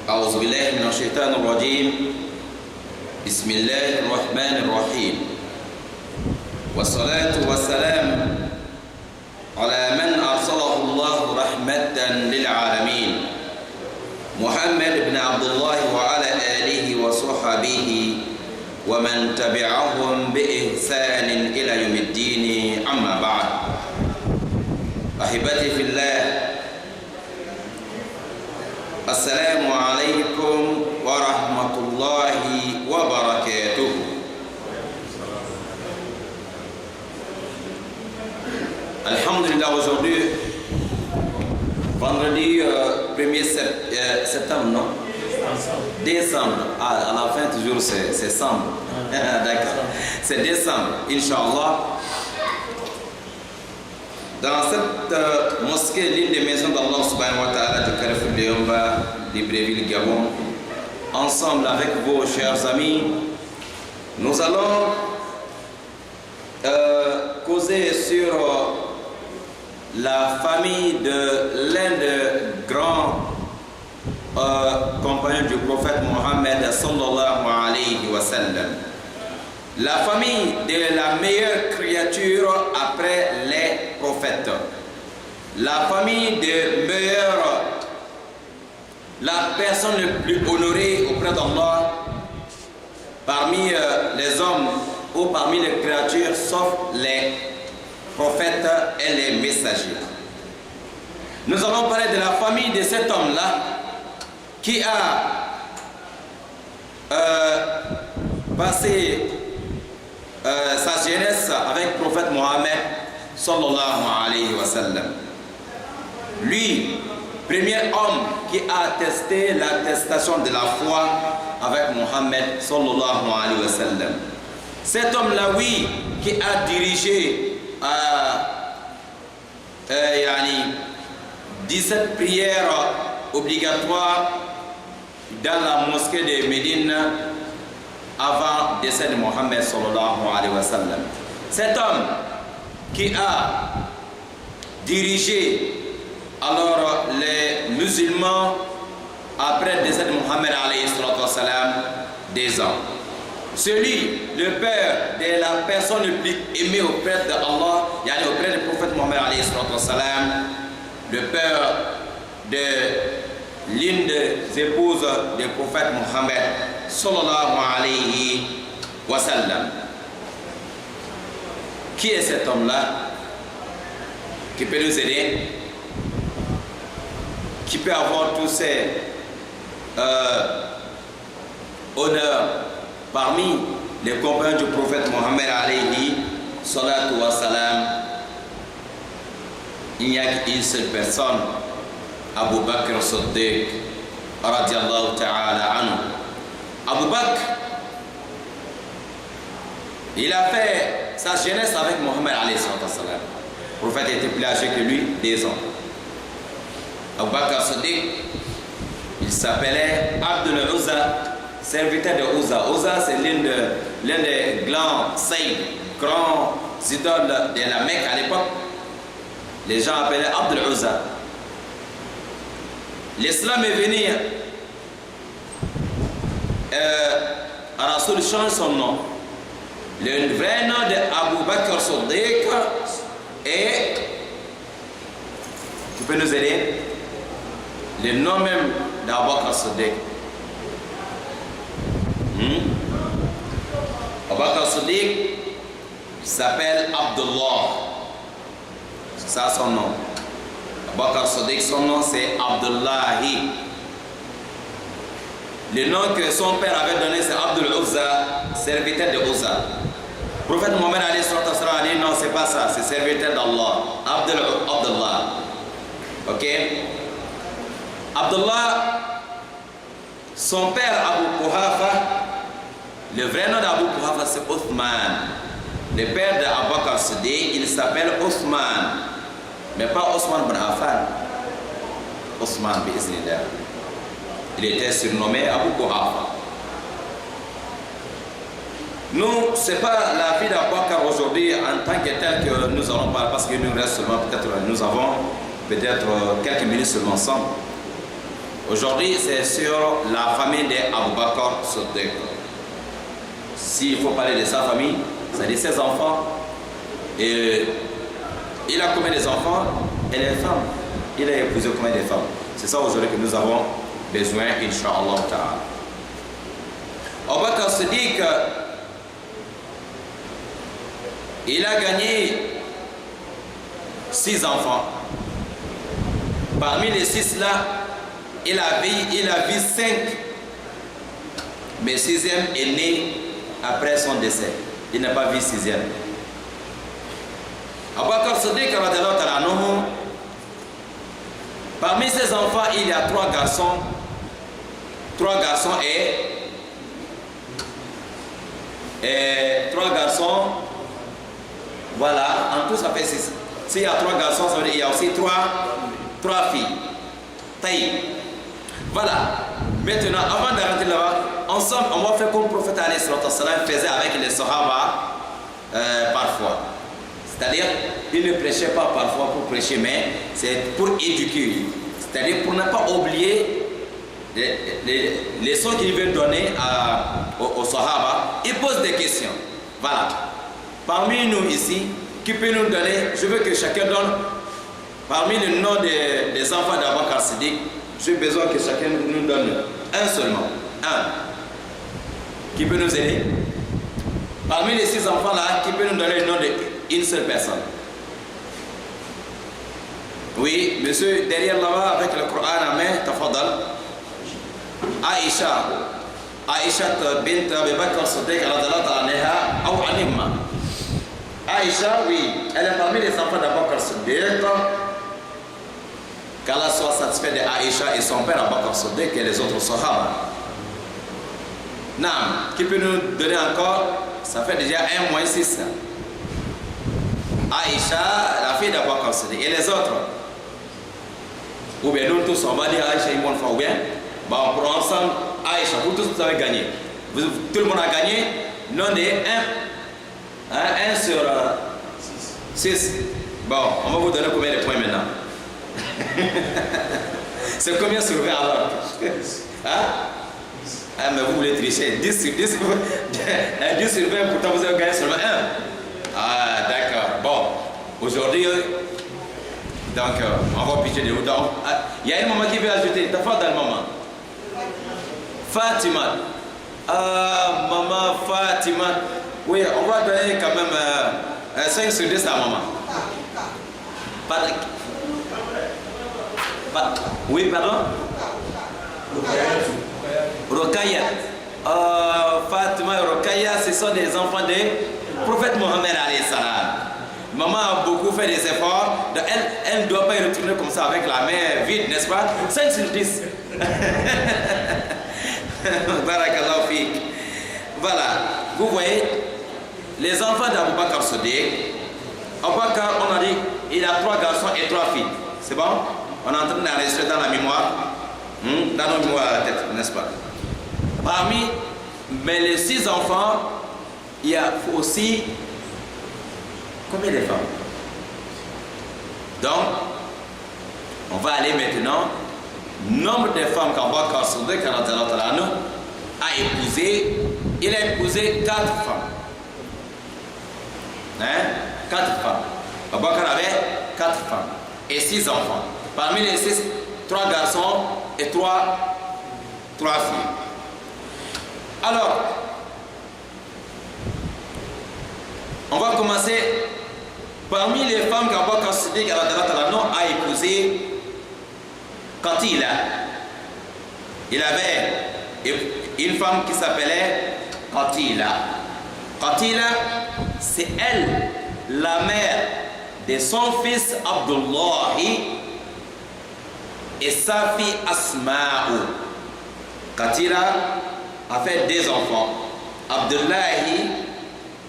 أعوذ بالله من الشيطان الرجيم. بسم الله الرحمن الرحيم. والصلاة والسلام على من أرسله الله رحمة للعالمين محمد بن عبد الله وعلى آله وصحبه ومن تبعهم بإحسان إلى يوم الدين. أما بعد، أحبتي في الله، السلام عليكم ورحمة الله وبركاته. Alhamdulillah, aujourd'hui, vendredi 1er septembre, non? Décembre. Ah, à la fin, toujours, c'est décembre. D'accord. C'est décembre, Inch'Allah. Dans cette mosquée, l'une des maisons d'Allah subhanahu wa ta'ala de Carrefour de Yomba, Libreville, Gabon, ensemble avec vos chers amis, nous allons causer sur la famille de l'un des grands compagnons du prophète Mohammed sallallahu alayhi wa sallam. La famille de la meilleure créature après les prophètes. La famille de meilleure, la personne la plus honorée auprès d'Allah parmi les hommes ou parmi les créatures, sauf les prophètes et les messagers. Nous allons parler de la famille de cet homme-là qui a passé sa jeunesse avec le prophète Mohammed sallallahu alayhi wa sallam. Lui, premier homme qui a attesté l'attestation de la foi avec Mohammed sallallahu alayhi wa sallam. Cet homme-là, oui, qui a dirigé 17 prières obligatoires dans la mosquée de Médine avant le décès de Mohammed sallallahu alayhi wa sallam. Cet homme qui a dirigé alors les musulmans après le décès de Mohammed alayhi wa sallam 2 ans. Celui, le père de la personne le plus aimée auprès d'Allah, auprès du prophète Mohammed alayhi wa sallam, le père de l'une des épouses du prophète Mohammed sallallahu alayhi wa sallam. Qui est cet homme-là qui peut nous aider, qui peut avoir tous ces honneurs parmi les compagnons du prophète Mohammed alayhi salatu wa salam? Il n'y a qu'une seule personne, Abu Bakr Siddiq radiallahu ta'ala anhu. Abu Bakr, il a fait sa jeunesse avec Mohammed alayhi salatu wa salam. Le prophète était plus âgé que lui, 2 ans. Abu Bakr Siddiq, il s'appelait Abdul Uzza, serviteur de Uzza. Uzza, c'est l'un des grands saints, grands idoles de la Mecque à l'époque. Les gens appelaient Abdul Uzza. L'islam est venu, Rasoul change son nom. Le vrai nom de Abu Bakr Siddiq est, tu peux nous aider? Le nom même d'Abu Bakr Siddiq. Abu Bakr Siddiq s'appelle Abdullah. C'est ça son nom. Abu Bakr Siddiq, son nom c'est Abdullahi. Le nom que son père avait donné c'est Abdul Uzza, serviteur de Uzza. Le prophète Mohammed a dit non, c'est pas ça, c'est serviteur d'Allah. Abdullah. Ok? Abdullah, son père Abu Quhafa, le vrai nom d'Abu Quhafa c'est Othman. Le père d'Abu Bakr Siddiq, il s'appelle Othman, mais pas Othman bin Affan. Othman bi'iznillah. Il était surnommé Abu Quhafa. Nous, ce n'est pas la vie d'Abu Bakr aujourd'hui en tant que tel que nous allons parler, parce que nous reste seulement peut-être, nous avons peut-être quelques minutes seulement ensemble. Aujourd'hui, c'est sur la famille d'Abu Bakr Siddiq. S'il faut parler de sa famille, c'est-à-dire ses enfants. Et il a combien d'enfants et les femmes? Il a épousé combien de femmes? C'est ça aujourd'hui que nous avons besoin, Inch'Allah Ta'ala. Abu Bakr Siddiq, il a gagné 6 enfants. Parmi les 6 là, il a vu 5. Mais 6e est né après son décès. Il n'a pas vu 6e. Abu Bakr Siddiq, parmi ses enfants, il y a 3 garçons. 3 garçons et 3 garçons. Voilà, en tout ça fait 6. S'il y a 3 garçons, ça veut dire qu'il y a aussi 3 filles. Taï. Voilà. Maintenant, avant d'arrêter là-bas, ensemble, on va faire comme le prophète alayhi faisait avec les Sahaba parfois. C'est-à-dire, il ne prêchait pas parfois pour prêcher, mais c'est pour éduquer. C'est-à-dire pour ne pas oublier les leçons qu'il veut donner aux Sahaba. Il pose des questions. Voilà. Parmi nous ici, qui peut nous donner, je veux que chacun donne, parmi les noms des enfants d'Abu Bakr Siddiq, j'ai besoin que chacun nous donne un seulement. Un. Qui peut nous aider? Parmi les 6 enfants là, qui peut nous donner le nom d'une seule personne? Oui, monsieur, derrière là-bas, avec le Coran à main, tafadal. Aïcha bint Abu Bakr Siddiq radhiyallahu anha ou anima. Aïcha, oui, elle est parmi les enfants d'Abu Bakr Siddiq. Qu'Allah soit satisfait de Aïcha et son père Abu Bakr Siddiq et les autres Sahaba. Nam, qui peut nous donner encore? Ça fait déjà 1 moins 6. Aïcha, la fille d'Abu Bakr Siddiq. Et les autres? Ou bien nous tous, on va dire Aïcha une bonne fois, ou bien bon, on prend ensemble Aïcha, vous tous vous avez gagné. Tout le monde a gagné. Non de 1 sur 6. Bon, on va vous donner combien de points maintenant? C'est combien sur 20 alors? Hein? Ah, mais vous voulez tricher. 10 sur 10 sur 20, pourtant vous avez gagné seulement 1. Ah, d'accord. Bon, aujourd'hui, donc, on va pitcher des mots. Il y a une maman qui veut ajouter. T'as fait dans le moment. Fatima. Ah, maman Fatima. Oui, on va donner quand même 5 sur 10 à maman. Oui, pardon? Rokaya. Fatima et Rokaya, ce sont des enfants du prophète Mohammed alayhi salam. Maman a beaucoup fait des efforts. Elle ne doit pas y retourner comme ça avec la main vide, n'est-ce pas? 5 sur 10. Barakallahu fik. Voilà. Vous voyez, les enfants d'Abu Bakr Siddiq. Abu Bakr, on a dit, il a 3 garçons et 3 filles. C'est bon? On est en train d'enregistrer dans la mémoire. Dans nos mémoires à la tête, n'est-ce pas? Parmi les 6 enfants, il y a aussi combien de femmes? Donc, on va aller maintenant. Nombre de femmes qu'Abu Bakr Siddiq a épousé. Il a épousé 4 femmes. 4 femmes. Abu Bakr avait 4 femmes et 6 enfants. Parmi les 6, 3 garçons et 3 filles. Alors, on va commencer. Parmi les femmes qu'Abu Bakr Siddiq a épousé, Qatila, il avait une femme qui s'appelait Qatila. Qatila, c'est elle, la mère de son fils Abdullahi et sa fille Asma'u. Qatila a fait 2 enfants, Abdullahi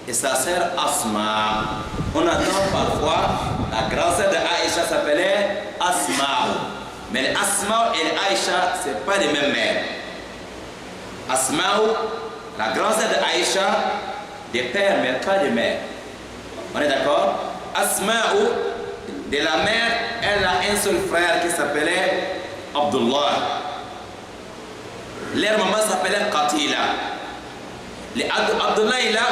et sa sœur Asma. On entend parfois la grand-sœur de Aïcha s'appelait Asma. Mais Asma et Aïcha, ce n'est pas les mêmes mères. Asma, la grand-sœur de Aïcha, des pères, mais pas des mères. On est d'accord? Asma, de la mère, elle a un seul frère qui s'appelait Abdullah. Leur maman s'appelait Qatila. Abdullah là,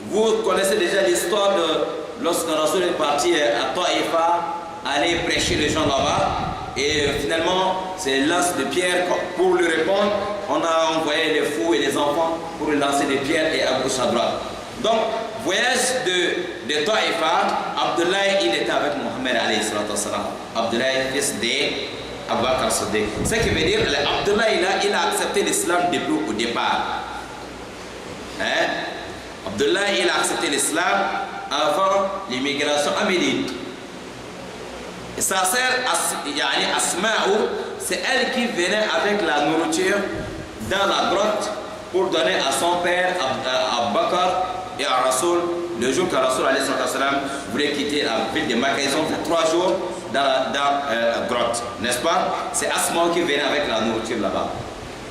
vous connaissez déjà l'histoire de lorsque Rasoul est parti à Taïfa, aller prêcher les gens là-bas. Et finalement, c'est lance de pierre pour lui répondre. On a envoyé les fous et les enfants pour lui lancer des pierres et à gauche à droite. Donc, voyage de Taïfa, Abdullah, il était avec Mohammed alayhi salatu wassalam. Abdullah, fils d'Abu Bakr as-Siddiq. Ce qui veut dire, Abdullah, il a accepté l'islam depuis au départ. Hein? Abdullah, il a accepté l'islam avant l'immigration à Médine. Et sa sœur Asma'u, c'est elle qui venait avec la nourriture dans la grotte pour donner à son père, à Bakr et à Rasoul, le jour que Rasoul voulait quitter la ville de Makkah. Ils ont fait 3 jours dans la grotte, n'est-ce pas? C'est Asma qui venait avec la nourriture là-bas.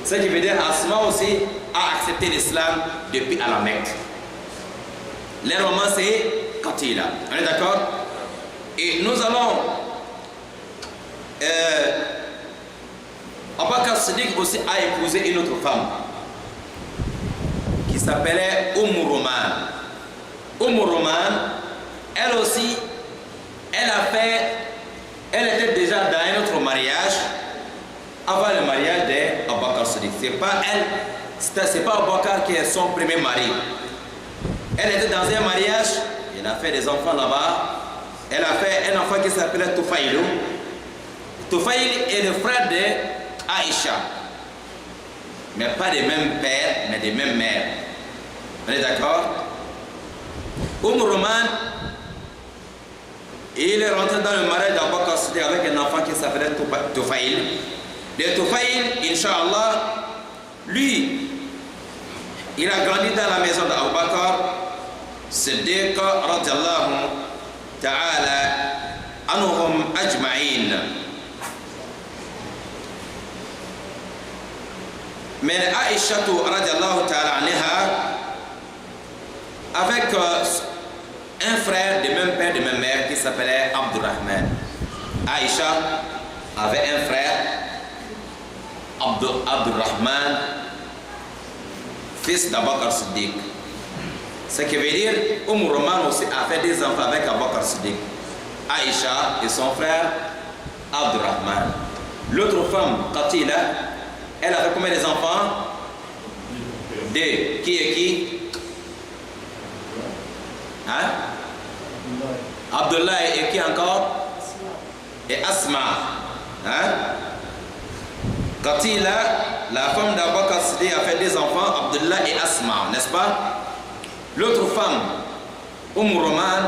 Ce qui veut dire Asma aussi a accepté l'islam depuis à la Mecque. Leur maman c'est Qatila. On est d'accord? Et nous allons Abu Bakr Siddiq aussi a épousé une autre femme qui s'appelait Roman. Elle aussi, elle était déjà dans un autre mariage avant le mariage d'Abu Bakr Siddiq. C'est pas Abu Bakr qui est son premier mari. Elle était dans un mariage, elle a fait des enfants là-bas. Elle a fait un enfant qui s'appelait Tufaïl. Tufaïl est le frère d'Aïcha. Mais pas des mêmes pères, mais des mêmes mères. On est d'accord? Roman, il est rentré dans le mariage d'Abu Bakr Siddiq avec un enfant qui s'appelait Tufaïl. Le Tufaïl, Inch'Allah, lui, il a grandi dans la maison d'Abu Bakr Siddiq radiyallahu ta'ala anhum ajma'in. Mais Aïcha radiyallahu ta'ala anha avec un frère de même père, de même mère qui s'appelait Abdurrahman. Aïcha avait un frère, Abdurrahman, fils d'Abu Bakr Siddiq. Ce qui veut dire, Roman aussi a fait des enfants avec Abu Bakr Siddiq. Aïcha et son frère Abdurrahman. L'autre femme, Qatila, elle avait combien d'enfants? 2. Qui est qui? Hein? Abdullah et qui encore? Et Asma. Hein? Qatila, la femme d'Abu Bakr Siddiq, a fait des enfants, Abdullah et Asma, n'est-ce pas? L'autre femme, Roman,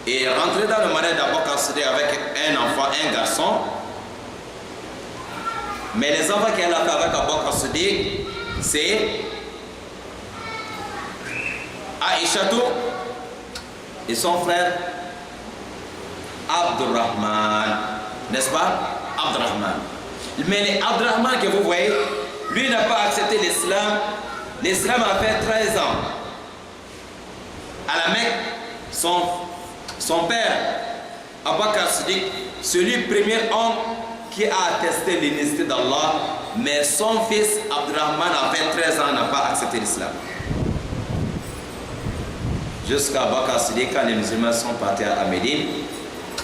est rentrée dans le mariage d'Abu Bakr Siddiq avec un enfant, un garçon. Mais les enfants qu'elle a fait avec Abu Bakr Siddiq, c'est Aïcha et son frère Abdurrahman, n'est-ce pas? Abdurrahman. Mais Abdurrahman que vous voyez, lui n'a pas accepté l'islam. L'islam a fait 13 ans. À la Mecque, son père, Abu Bakr Siddiq, c'est lui le premier homme qui a attesté l'unicité d'Allah, mais son fils Abdurrahman a fait 13 ans, n'a pas accepté l'islam. Jusqu'à Abu Bakr Siddiq, quand les musulmans sont partis à Médine,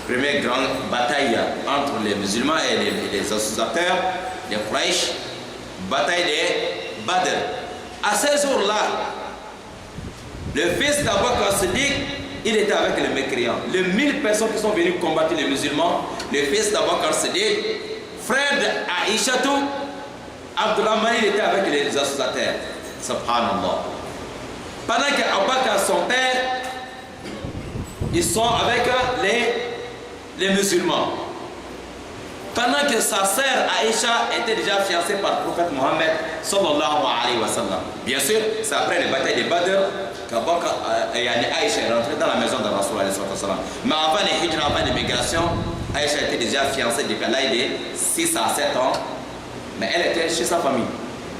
première grande bataille entre les musulmans et les associateurs, les Quraysh, bataille de Badr. À ce jour-là, le fils d'Abu Bakr Siddiq, il était avec les mécréants. Les 1000 personnes qui sont venues combattre les musulmans, le fils d'Abu Bakr Siddiq, frère d'Aïcha, Abdurrahman, il était avec les associateurs. Subhanallah. Pendant qu'Abu Bakr, son père, ils sont avec les musulmans. Pendant que sa sœur Aïcha était déjà fiancée par le prophète Mohammed sallallahu alayhi wa sallam. Bien sûr, c'est après les batailles de Badr qu'Aïcha est rentrée dans la maison de Rasoul alayhi wa sallam. Mais avant les hijra, avant l'immigration, Aïcha était déjà fiancée depuis l'âge de 6 à 7 ans. Mais elle était chez sa famille.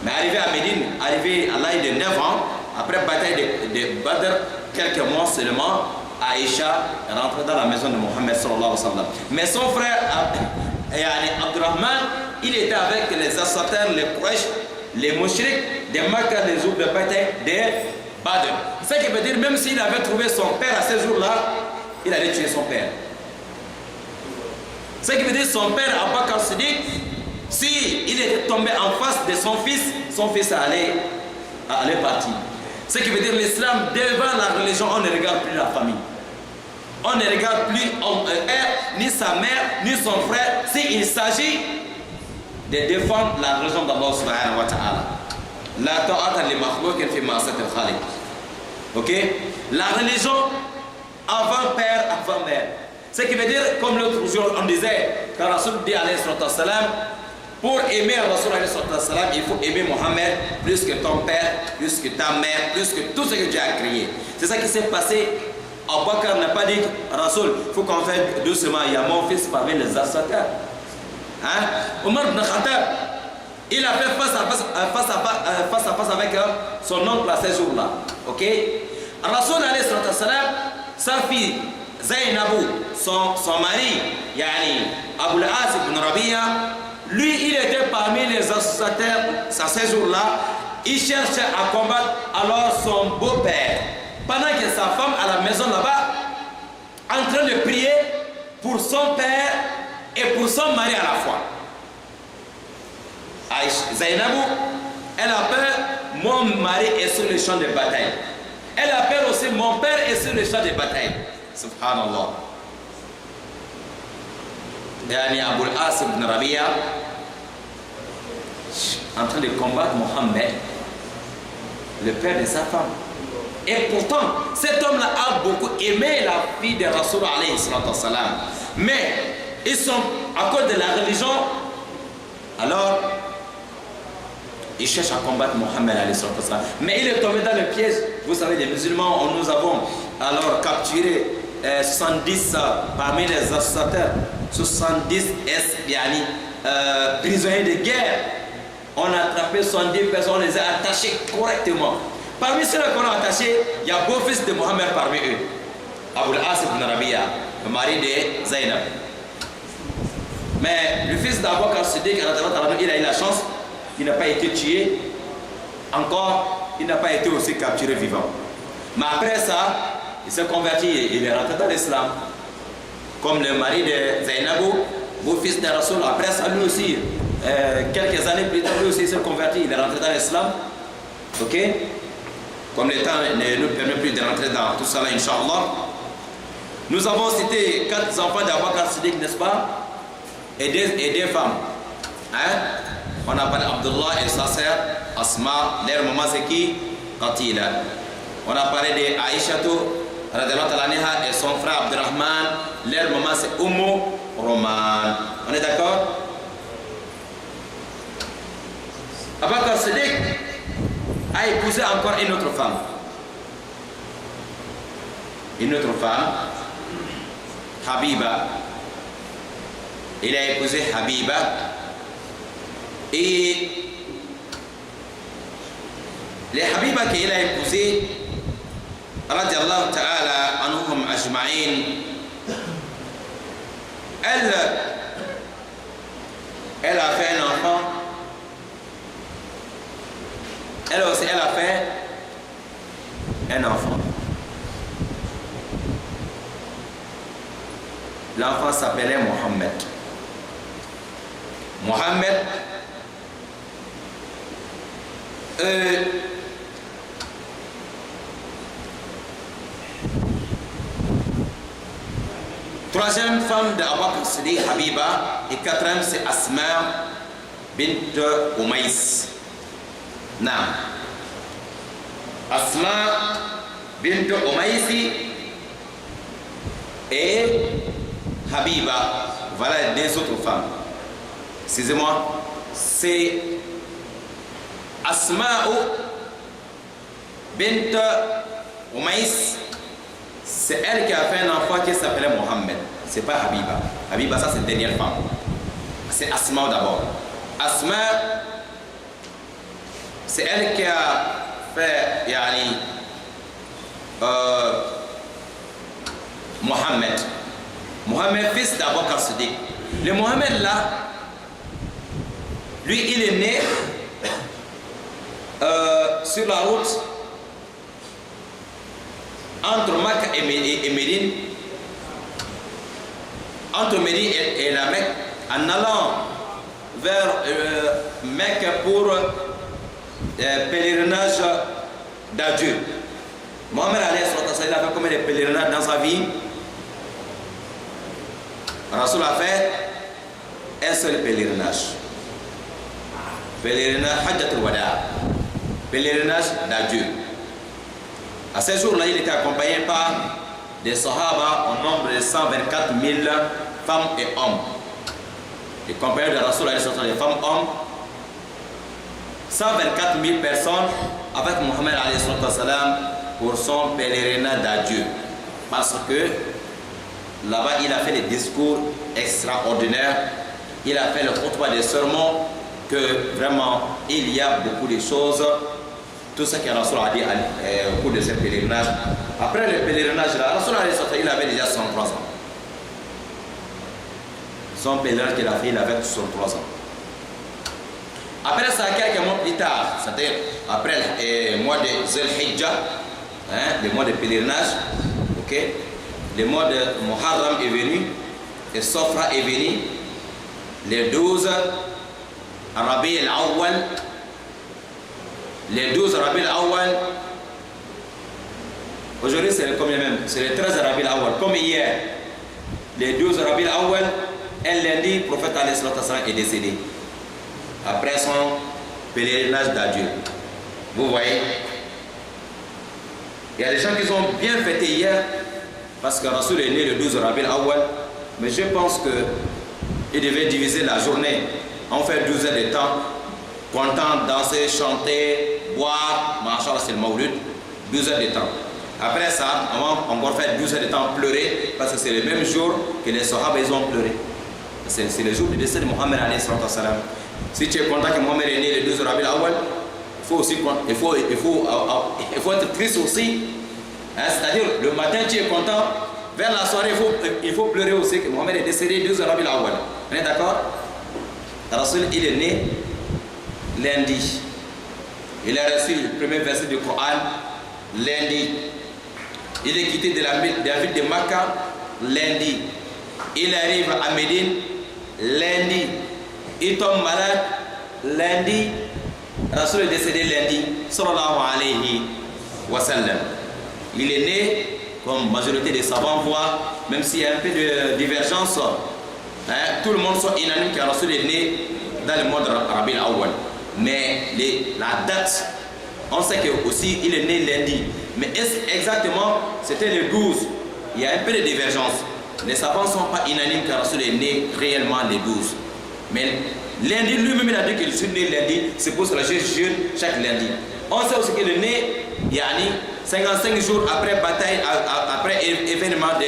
Mais arrivée à Médine, arrivée à l'âge de 9 ans, après la bataille de Badr, quelques mois seulement, Aïcha est rentrée dans la maison de Mohammed sallallahu alayhi wa sallam. Mais son frère Abdurrahman, il était avec les assassins, les Quraysh, les mouchriks, des marqueurs des jours de bataille, des Badr. Ce qui veut dire, même s'il avait trouvé son père à ces jours-là, il allait tuer son père. Ce qui veut dire, son père, Abu Bakr Siddiq, s'il était tombé en face de son fils allait partir. Ce qui veut dire, l'islam, devant la religion, on ne regarde plus la famille. On ne regarde plus ni sa mère, ni son frère, s'il s'agit de défendre la religion d'Allah subhanahu wa ta'ala. La ta'ata li makhloukin fi ma'asat al-khaliq. Ok? La religion avant père, avant mère. Ce qui veut dire, comme l'autre jour on disait, quand Rasoul dit alayhi salam, pour aimer Rasoul alayhi salam, il faut aimer Mohammed plus que ton père, plus que ta mère, plus que tout ce que Dieu a créé. C'est ça qui s'est passé. Abu Bakr n'a pas dit, Rasoul, il faut qu'on fasse doucement, il y a mon fils parmi les assassins. Hein? Omar ibn Khattab, il a fait face à face avec son oncle à ces jours-là. Ok? Rasoul alayhi salam, sa fille Zainabou, son mari, yani Abu al-As ibn Rabi'a, lui il était parmi les associateurs à ces jours-là. Il cherchait à combattre alors son beau-père. Pendant que sa femme à la maison là-bas, en train de prier pour son père et pour son mari à la fois. Zainabou, elle a peur, mon mari est sur le champ de bataille. Elle a peur aussi, mon père est sur le champ de bataille. Subhanallah. Yani Abu al-As ibn Rabi'a, en train de combattre Mohammed, le père de sa femme. Et pourtant, cet homme-là a beaucoup aimé la fille de Rasoul alayhi salam. Mais, ils sont, à cause de la religion, alors, ils cherchent à combattre Mohammed alayhi salam. Mais il est tombé dans le piège. Vous savez, les musulmans, nous avons alors capturé 70 parmi les associateurs, 70 prisonniers de guerre. On a attrapé 70 personnes, on les a attachés correctement. Parmi ceux-là qu'on a attachés, il y a beau-fils de Mohammed parmi eux, Abu al-As ibn Rabi'a, le mari de Zainab. Mais le fils d'Abu Bakr Siddiq, il a eu la chance, il n'a pas été tué, encore, il n'a pas été aussi capturé vivant. Mais après ça, il s'est converti et il est rentré dans l'islam. Comme le mari de Zainabou, beau-fils de Rasoul, après ça, lui aussi, quelques années plus tard, lui aussi s'est converti, il est rentré dans l'islam. Ok? Comme le temps ne nous permet plus de rentrer dans tout ça, Inch'Allah. Nous avons cité 4 enfants d'Abu Bakr Siddiq, n'est-ce pas? Et deux femmes. Hein? On a parlé Abdullah et sa sœur, Asma, leur maman c'est qui? Qatila. On a parlé de Aïchatou, et son frère Abdurrahman, leur maman c'est Ummu Roman. On est d'accord? Abu Bakr Siddiq a épousé encore une autre femme. Une autre femme, Habiba. Il a épousé Habiba. Et les Habiba qu'il a épousé, radiallahu ta'ala anhum ajma'in, elle a fait un enfant. Elle aussi, elle a fait un enfant. L'enfant s'appelait Mohammed. Mohammed, troisième femme d'Abu Bakr Siddiq, Habiba, et quatrième c'est Asma bint Umays. Non. Asma bint Umays et Habiba. Voilà deux autres femmes. Excusez-moi. C'est Asma bint Umays. C'est elle qui a fait un enfant qui s'appelait Mohammed. C'est pas Habiba. Habiba, ça c'est la dernière femme. C'est Asma d'abord. Asma, c'est elle qui a fait Mohammed. Mohammed, fils d'Abu Bakr Siddiq. Le Mohammed là, Lui, il est né sur la route entre Makka et Médine, entre Médine et la Mecque, en allant vers Mecque pour pèlerinage d'adieu. Mohammed a fait combien de pèlerinages dans sa vie? Rasoul a fait un seul pèlerinage. Pèlerinage Hajjatul Wada, pèlerinage d'adieu. À ce jour-là, il était accompagné par des Sahaba au nombre de 124 000 femmes et hommes. Les compagnons de Rasoul, les femmes et hommes, 124 000 personnes avec Mohammed pour son pèlerinage d'adieu. Parce que là-bas, il a fait des discours extraordinaires. Il a fait le khutbah des sermons que vraiment, il y a beaucoup de choses. Tout ce que Rasoul a dit au cours de ce pèlerinage. Après le pèlerinage, Rasoul il avait déjà 103 ans. Son pèlerinage qu'il a fait, il avait 63 ans. Après ça, quelques mois plus tard, c'est-à-dire après le mois de Zulhijjah, le mois de pèlerinage, le mois de Muharram est venu, et Sofra est venu, les 12 Rabi al-Awwal, les 12 Rabi al-Awwal, aujourd'hui c'est le combien même? C'est le 13 Rabi al-Awwal, comme hier. Les 12 Rabi al-Awwal, un lundi, le prophète est décédé. Après son pèlerinage d'adieu. Vous voyez? Il y a des gens qui ont bien fêté hier, parce que Rasoul est né le 12 Rabi al-Awwal, mais je pense qu'il devait diviser la journée. On fait 12 heures de temps, content, danser, chanter, boire, machallah, c'est le Mawlud, 12 heures de temps. Après ça, on va encore faire 12 heures de temps pleurer, parce que c'est le même jour que les Sahaba ils ont pleuré. C'est le jour du décès de Mohammed alayhi salam. Si tu es content que Mohammed est né le 12 Rabi al-Awwal, il faut être triste aussi. C'est-à-dire, le matin tu es content, vers la soirée il faut pleurer aussi que Mohammed est décédé le 12 Rabi al-Awwal. On est d'accord? Rasoul, il est né lundi. Il a reçu le premier verset du Coran lundi. Il est quitté de la ville de Makka lundi. Il arrive à Médine lundi. Il tombe malade lundi. Rasoul est décédé lundi. Sallallahu alayhi wa sallam. Il est né, comme majorité des savants voient, même s'il y a un peu de divergence, tout le monde soit unanime que Rasoul est né dans le mois de Rabi al-Awwal. Mais la date, on sait que aussi il est né lundi. Mais exactement, c'était le 12. Il y a un peu de divergence. Les savants ne sont pas unanimes que Rasoul est né réellement le 12. Mais lundi, lui-même il a dit qu'il est né lundi, c'est pour cela que je jeûne chaque lundi. On sait aussi qu'il est né, yani, 55 jours après bataille, après événement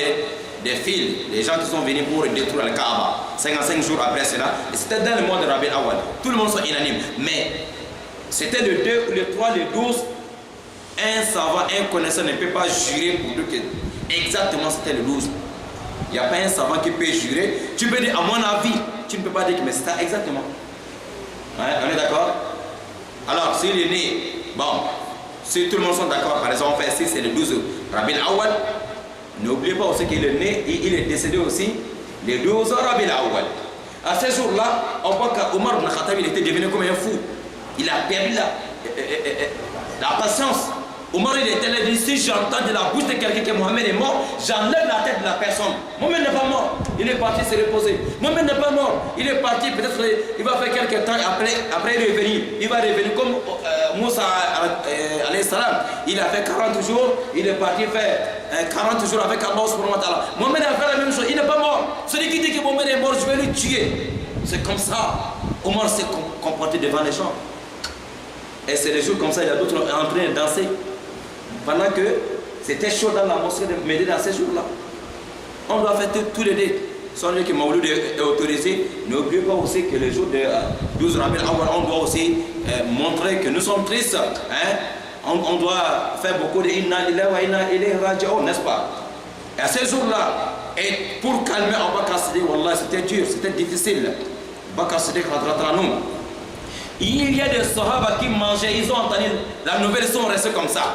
des fils, les gens qui sont venus pour détruire le Kaaba. 55 jours après cela, et c'était dans le mois de Rabi al-Awwal. Tout le monde sont unanimes. Mais c'était le 2 ou le 3, le 12. Un savant, un connaisseur ne peut pas jurer pour dire que exactement c'était le 12. Il n'y a pas un savant qui peut jurer. Tu peux dire, à mon avis, tu ne peux pas dire que mais c'est ça exactement. On est d'accord? Alors, s'il est né, bon, si tout le monde sont d'accord, par exemple, si c'est le 12 Rabi al-Awwal, n'oubliez pas aussi qu'il est né et il est décédé aussi le 12 Rabi al-Awwal. À ce jour-là, on voit qu'Omar ibn Khattab, il était devenu comme un fou. Il a perdu la patience. Omar il était là, il dit, si j'entends de la bouche de quelqu'un que Mohammed est mort, j'enlève la tête de la personne. Mohammed n'est pas mort, il est parti se reposer. Mohammed n'est pas mort, il est parti, peut-être il va faire quelques temps, après revenir. Il va revenir comme Moussa alayhi salam. Il a fait 40 jours, il est parti faire 40 jours avec Allah subhanahu wa ta'ala. Mohammed a fait la même chose, il n'est pas mort. Celui qui dit que Mohammed est mort, je vais le tuer. C'est comme ça. Omar s'est comporté devant les gens. Et c'est des jours comme ça, il y a d'autres en train de danser. Pendant que c'était chaud dans la mosquée de Médine à ces jours-là. On doit faire tous les deux. Sans dire que Mawlud est autorisé, n'oubliez pas aussi que le jour de 12 Rabi al-Awwal, on doit aussi montrer que nous sommes tristes. On doit faire beaucoup de Inna lillahi wa inna ilayhi raji'un, n'est-ce pas? Et à ces jours-là, et pour calmer Abu Bakr Siddiq, wallah, c'était dur, c'était difficile. Abu Bakr Siddiq, Il y a des Sahaba qui mangeaient, ils ont entendu la nouvelle, ils sont restés comme ça.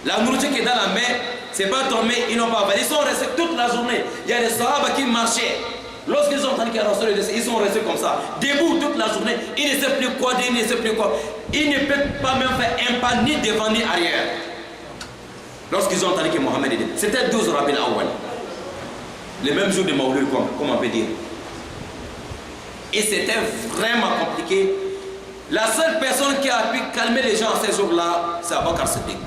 La nourriture qui est dans la main, c'est pas tombé, ils n'ont pas avalé. Ils sont restés toute la journée. Il y a des Sahaba qui marchaient. Lorsqu'ils ont entendu qu'il y a un Rasul, ils sont restés comme ça, debout toute la journée. Ils ne savent plus quoi dire, ils ne savent plus quoi. Ils ne peuvent pas même faire un pas ni devant ni arrière. Lorsqu'ils ont entendu que Mohammed est dit, c'était 12 Rabiul Awwal. Le même jour de Maouloud, comme on peut dire. Et c'était vraiment compliqué. La seule personne qui a pu calmer les gens ces jours-là, c'est Abu Bakr Siddiq.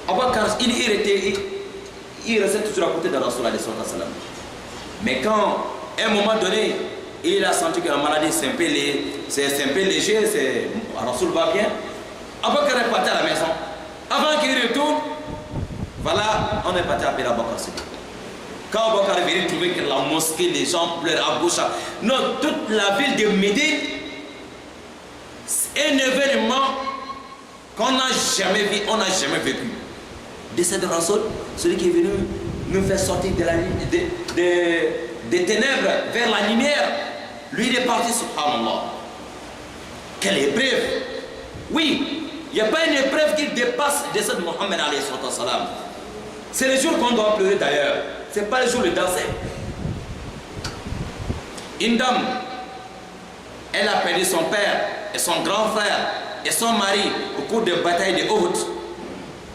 Abu Bakr, il restait toujours à côté de Rasulullah. Mais quand, à un moment donné, il a senti que la maladie c'est un peu léger, Rasul va bien, Abu Bakr est parti à la maison. Avant qu'il retourne, voilà, on est parti appeler Abu Bakr Siddiq. Quand Abu Bakr est venu trouver que la mosquée, les gens pleurent à gauche, non, toute la ville de Médine, un événement qu'on n'a jamais vu, on n'a jamais vécu. Décès de Rasul, celui qui est venu nous faire sortir des ténèbres vers la lumière, lui il est parti, subhanallah. Quelle épreuve! Oui, il n'y a pas une épreuve qui dépasse le décès de Mohammed alayhi salam. C'est le jour qu'on doit pleurer d'ailleurs. Ce n'est pas le jour de danser. Une dame, elle a perdu son père et son grand frère et son mari au cours de la bataille de Uhud.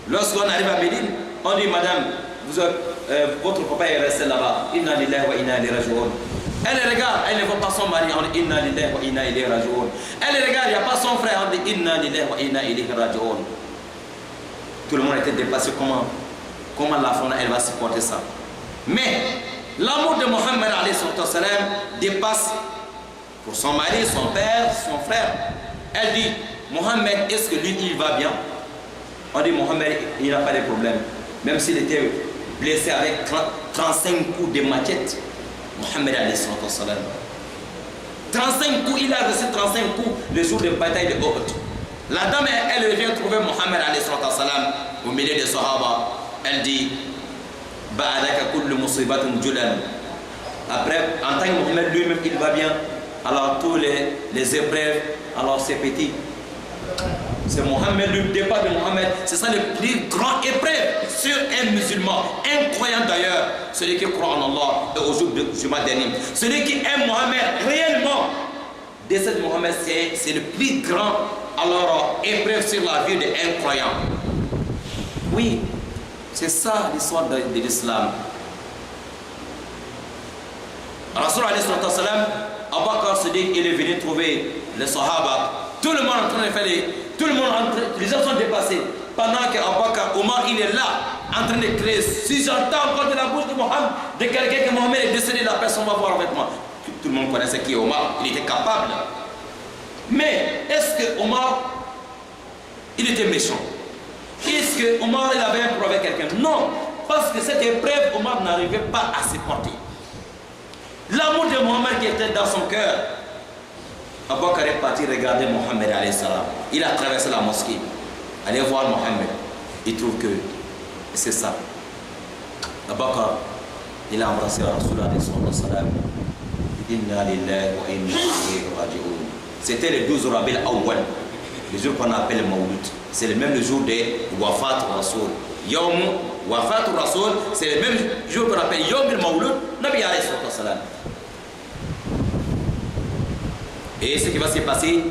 Lorsqu'on arrive à Médine, on dit madame, votre papa est resté là-bas. Inna lillahi wa inna ilayhi raji'un. Elle regarde, elle ne voit pas son mari, on dit Inna lillahi wa inna ilayhi raji'un. Elle regarde, il n'y a pas son frère, on dit Inna lillahi wa inna ilayhi raji'un. Tout le monde était dépassé, comment la femme elle va supporter ça. Mais l'amour de Mohammed alayhi salam dépasse pour son mari, son père, son frère. Elle dit, Mohammed, est-ce que lui il va bien? On dit Mohammed, il n'a pas de problème. Même s'il était blessé avec 35 coups de machette, Mohammed alayhi salam. 35 coups, il a reçu 35 coups le jour de la bataille de Uhud. La dame, elle vient trouver Mohammed alayhi salam au milieu des Sahaba. Elle dit, après, en tant que Mohammed lui-même, il va bien. Alors tous les épreuves, alors c'est petit. C'est Mohammed, le départ de Mohammed, c'est ça le plus grand épreuve sur un musulman, un croyant d'ailleurs, celui qui croit en Allah et au jour de Juma dernier. Celui qui aime Mohammed réellement, décès de Mohammed, c'est le plus grand alors épreuve sur la vie d'un croyant. Oui, c'est ça l'histoire de l'islam. Rasul alayhi salam, Abu Bakr Siddiq, il est venu trouver les Sahaba. Tout le monde en train de faire les gens sont dépassés. Pendant que Abu Bakr, Omar, il est là, en train de crier. Si j'entends encore de la bouche de Mohammed, de quelqu'un que Mohammed est décédé, la personne va voir avec moi. Tout le monde connaissait qui est Omar, il était capable. Mais est-ce que Omar, il était méchant? Est-ce que Omar, il avait un problème avec quelqu'un? Non, parce que cette épreuve, Omar n'arrivait pas à supporter. L'amour de Mohammed qui était dans son cœur. Abu Bakr est parti regarder Mohammed alayhi salam. Il a traversé la mosquée. Allez voir Mohammed. Il trouve que c'est ça. Abu Bakr, il a embrassé Rasulullah alayhi salam. Inna lillahi wa inna ilayhi raji'un. C'était le 12 Rabiul Awwal, le jour qu'on appelle le Maouloud. C'est le même jour de Wafat Rasul. Yawm Wafat Rasul, c'est le même jour qu'on appelle Yawm al-Maouloud, Nabi alayhi salam. Et ce qui va se passer,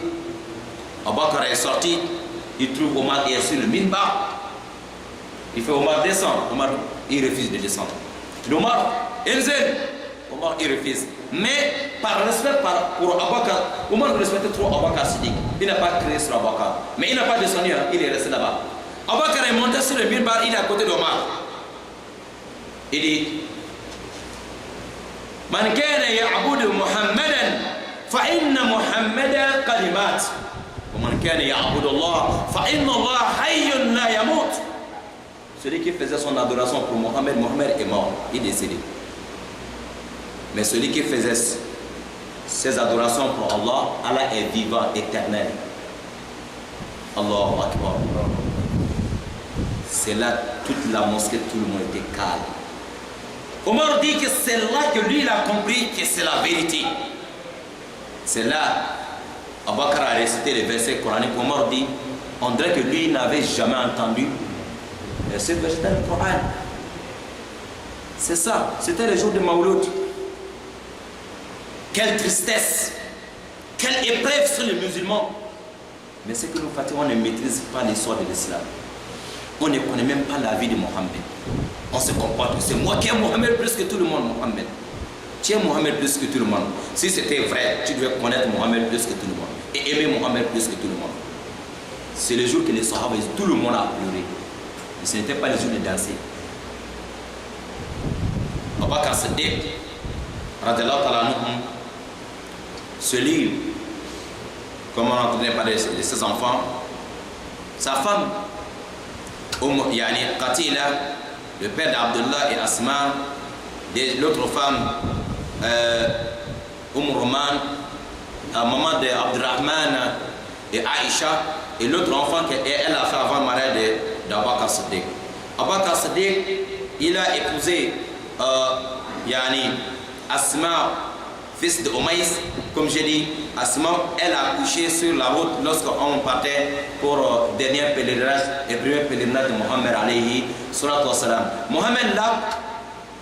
Abu Bakr est sorti, il trouve Omar qui est sur le minbar. Il fait Omar descend, Omar il refuse de descendre. Omar, Omar il refuse. Mais par respect pour Abu Bakr, Omar respectait trop Abu Bakr Siddiq. Il n'a pas crié sur Abu Bakr. Mais il n'a pas descendu, il est resté là-bas. Abu Bakr est monté sur le minbar, il est à côté d'Omar. Il dit, Man kana ya'budu Muhammadan فإن محمد قد مات ومن كان يعبد الله فإن الله حي لا يموت. Celui qui faisait son adoration pour Mohammed, Mohammed est mort, il est décédé. Mais celui qui faisait ses adorations pour Allah, Allah est vivant, éternel. Allahu Akbar. C'est là toute la mosquée, tout le monde était calme. Omar dit que c'est là que lui il a compris que c'est la vérité. C'est là Abu Bakr a récité les versets coraniques. Omar dit, on dirait que lui n'avait jamais entendu ce verset dans le Coran. C'est ça, c'était le jour de Mawlud. Quelle tristesse, quelle épreuve sur les musulmans. Mais c'est que nous, on ne maîtrise pas l'histoire de l'islam. On ne connaît même pas la vie de Mohammed. On se comporte, c'est moi qui aime Mohammed plus que tout le monde, Mohammed. Tu aimes Mohammed plus que tout le monde. Si c'était vrai, tu devais connaître Mohammed plus que tout le monde. Et aimer Mohammed plus que tout le monde. C'est le jour que les Sahaba, tout le monde a pleuré. Et ce n'était pas le jour de danser. Abu Bakr Siddiq, radiyallahu ta'ala anhu, ce livre, comme on entendait parler de ses enfants, sa femme, Yani Qatila, le père d'Abdullah et Asma, l'autre femme, Roman, maman d'Abdurrahman et Aïcha, et l'autre enfant qu'elle a fait avant le mariage d'Abu Bakr Siddiq. Abu Bakr Siddiq, il a épousé Yani Asma, fils de Umays. Comme j'ai dit, Asma, elle a accouché sur la route lorsqu'on partait pour dernier pèlerinage et premier pèlerinage de Mohammed alayhi salatu wassalam. Mohammed là,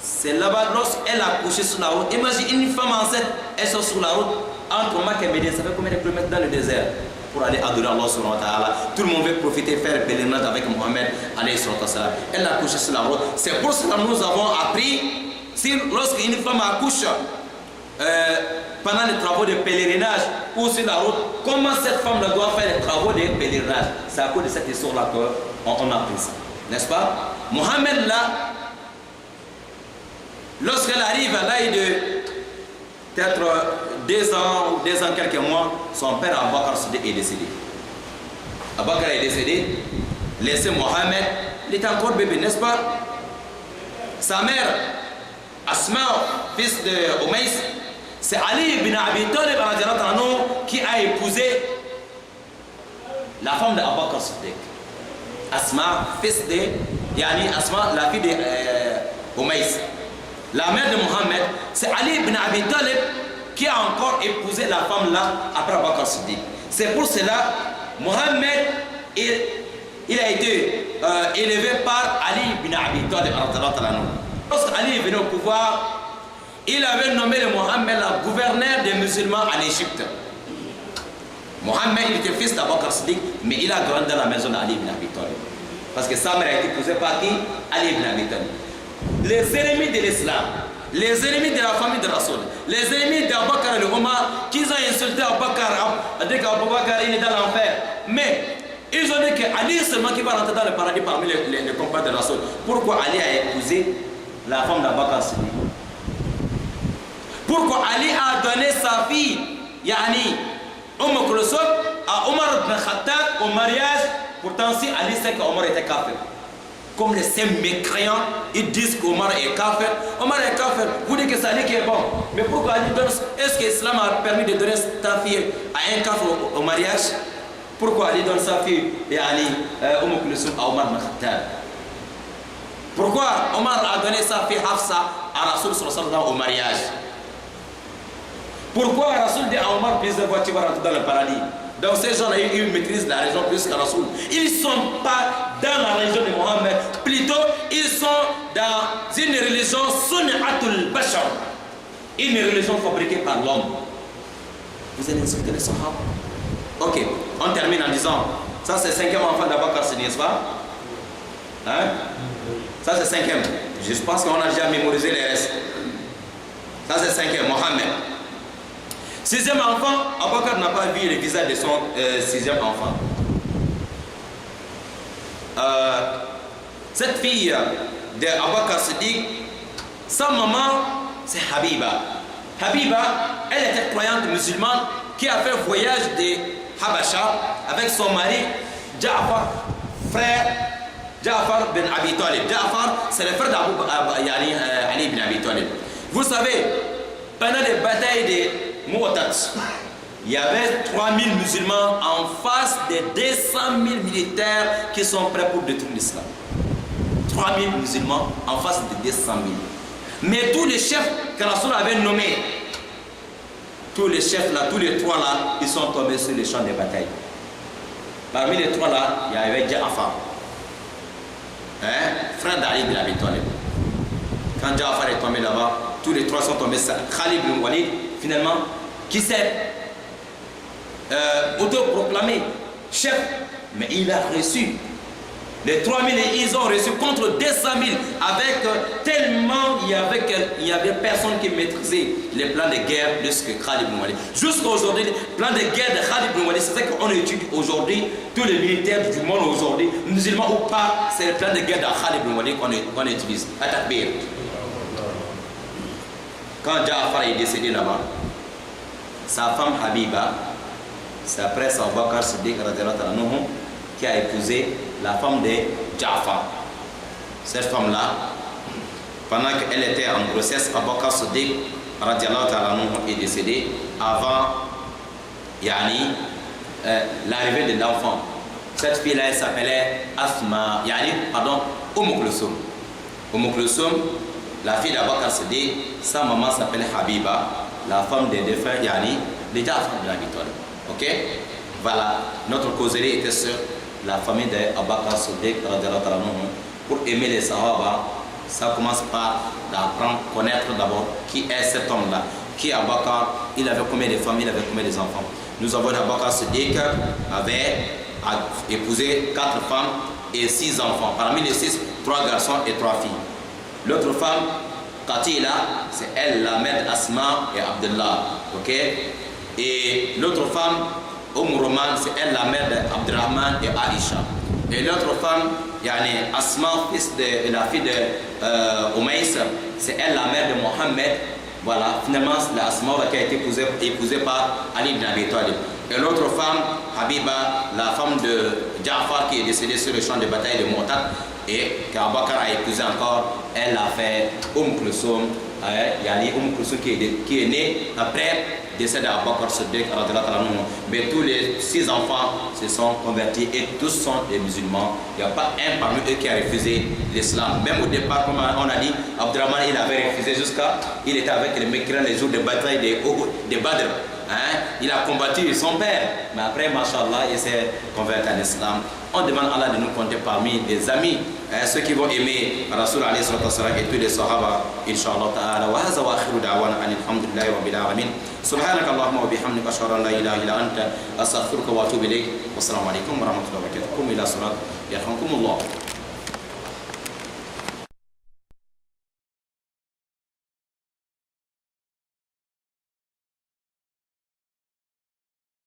c'est là-bas lorsqu'elle a accouché sur la route. Imagine une femme enceinte, elle sort sur la route entre Makka et Médine, ça fait combien de kilomètres dans le désert pour aller adorer Allah subhanahu wa ta'ala. Tout le monde veut profiter, faire le pèlerinage avec Mohammed alayhi salatu wassalam. Elle a accouché sur la route. C'est pour cela que nous avons appris, lorsqu'une femme accouche, pendant les travaux de pèlerinage ou sur la route, comment cette femme doit faire les travaux de pèlerinage. C'est à cause de cette histoire-là qu'on a appris ça. N'est-ce pas? Mohammed là, lorsqu'elle arrive à l'âge de peut-être 2 ans ou 2 ans quelques mois, son père Abu Bakr Siddiq est décédé. Abu Bakr est décédé, laissé Mohammed, il était encore bébé, n'est-ce pas? Sa mère, Asma, fils de Umays, c'est Ali ibn Abi Talib qui a épousé la femme d'Abu Bakr Siddiq. Asma, fils de Yani Asma, la fille de Umays. La mère de Mohammed, c'est Ali ibn Abi Talib qui a encore épousé la femme là après Abu Bakr Siddiq. C'est pour cela Mohammed il a été élevé par Ali ibn Abi Talib. Lorsque Ali est venu au pouvoir, il avait nommé le Mohammed le gouverneur des musulmans en Égypte. Mohammed, il était fils d'Abu Bakr Siddiq, mais il a grandi dans la maison d'Ali ibn Abi Talib. Parce que sa mère a été épousée par qui? Ali ibn Abi Talib. Les ennemis de l'islam, les ennemis de la famille de Rasoul, les ennemis d'Abu Bakr et Omar, qui ont insulté Abu Bakr, dit qu'Abu Bakr il est dans l'enfer. Mais ils ont dit qu'Ali seulement qui va rentrer dans le paradis parmi les compagnons de Rasoul. Pourquoi Ali a épousé la femme d'Abu Bakr Siddiq? Pourquoi Ali a donné sa fille, Yani, Kulthum, à Omar ibn Khattab au mariage? Pourtant, si Ali sait qu'Omar était kafir. Comme les cinq mécréants, ils disent qu'Omar est kafir. Omar est kafir, vous dites que c'est Ali qui est bon. Mais pourquoi Ali donne? Est-ce que l'islam a permis de donner ta fille à un kafir au mariage? Pourquoi Ali donne sa fille, Yani, Kulthum, à Omar ibn Khattab? Pourquoi Omar a donné sa fille Hafsa à Rasoul au mariage? Pourquoi Rasoul dit à Omar, plusieurs fois tu vas rentrer dans le paradis? Donc ces gens-là, ils maîtrisent la religion plus que Rasoul. Ils ne sont pas dans la religion de Mohammed. Plutôt, ils sont dans une religion sunnatul bashar. Une religion fabriquée par l'homme. Vous allez insulter les Sahaba? Ok, on termine en disant, ça c'est le 5e enfant d'Abu Bakr Siddiq, n'est-ce pas? Hein? Ça c'est le 5e. Je pense qu'on a déjà mémorisé les restes. Ça c'est le 5e, Mohammed. 6e enfant, Abu Bakr n'a pas vu le visage de son 6e enfant. Cette fille de Abu Bakr Siddiq, sa maman, c'est Habiba. Habiba, elle était croyante musulmane qui a fait voyage de Habasha avec son mari Ja'far, frère Ja'far bin Abi Talib. Ja'far, c'est le frère d'Ali bin Abi Talib. Vous savez, pendant les batailles de Mu'tah, il y avait 3000 musulmans en face des 200 000 militaires qui sont prêts pour détruire l'islam. 3000 musulmans en face des 200 000. Mais tous les chefs que Rasoul avait nommés, tous les chefs là, tous les trois là, ils sont tombés sur les champs de bataille. Parmi les trois là, il y avait Ja'far, frère d'Ali bin Abi Talib. Quand Ja'far est tombé là-bas, tous les trois sont tombés. Khalid bin Walid, finalement, qui s'est autoproclamé chef, mais il a reçu. Les 3000, ils ont reçu contre 200 000 avec tellement il y avait personne qui maîtrisait les plans de guerre plus que Khalid bin Walid. Jusqu'à aujourd'hui, les plans de guerre de Khalid bin Walid, c'est ça qu'on étudie aujourd'hui, tous les militaires du monde aujourd'hui, musulmans ou pas, c'est le plan de guerre de Khalid bin Walid qu'on utilise. At-Takbir. Quand Ja'far est décédé là-bas, sa femme Habiba, c'est après Abu Bakr Siddiq qui a épousé la femme de Ja'far. Cette femme-là, pendant qu'elle était en grossesse, Abu Bakr Siddiq est décédé avant l'arrivée de l'enfant. Cette fille-là, elle s'appelait Asma, Umm Kulsum, la fille d'Abu Bakr Siddiq, sa maman s'appelle Habiba, la femme des défunts, de Ja'far bin Abi Talib. Ok? Voilà, notre causerie était sur la famille d'Abu Bakr Siddiq. Pour aimer les Sahaba, ça commence par d'apprendre, connaître d'abord qui est cet homme-là. Qui est Abu Bakr, il avait combien de familles, il avait combien d'enfants. Nous avons Abu Bakr Siddiq avait épousé 4 femmes et 6 enfants. Parmi les 6, 3 garçons et 3 filles. L'autre femme, Qatila, c'est elle, la mère Asma et Abdullah. Ok? Et l'autre femme, Roman, c'est elle la mère d'Abdurrahman et Aïcha. Et l'autre femme, Asma, la fille de Umaïs, c'est elle la mère de Mohammed. Voilà, finalement, la Asma qui a été épousée par Ali bin Abi Talib. Et l'autre femme, Habiba, la femme de Ja'far qui est décédée sur le champ de bataille de Mu'tah et qu'Abu Bakr a épousé encore, elle a fait Kulsum, Kulsum qui est née après décès d'Abu Bakr Siddiq. Mais tous les 6 enfants se sont convertis et tous sont des musulmans. Il n'y a pas un parmi eux qui a refusé l'islam. Même au départ, comme on a dit, Abdurrahman il avait refusé il était avec les Mécrins les jours de bataille de Badr. Il a combattu son père, mais après, mashallah, il s'est converti à l'islam. On demande à Allah de nous compter parmi des amis, ceux qui vont aimer Rasul alayhi salatu wassalam et tous les sahaba, inshallah ta'ala. Wa hadha wa akhiru da'wana alhamdulillahi rabbil alamin. Subhanaka Allahumma wa bihamdika ashhadu an la ilaha illa anta astaghfiruka wa atubu ilayk. Wassalamu alaykum wa rahmatullahi wa barakatuh. Kum ila salat yarhamkumullah.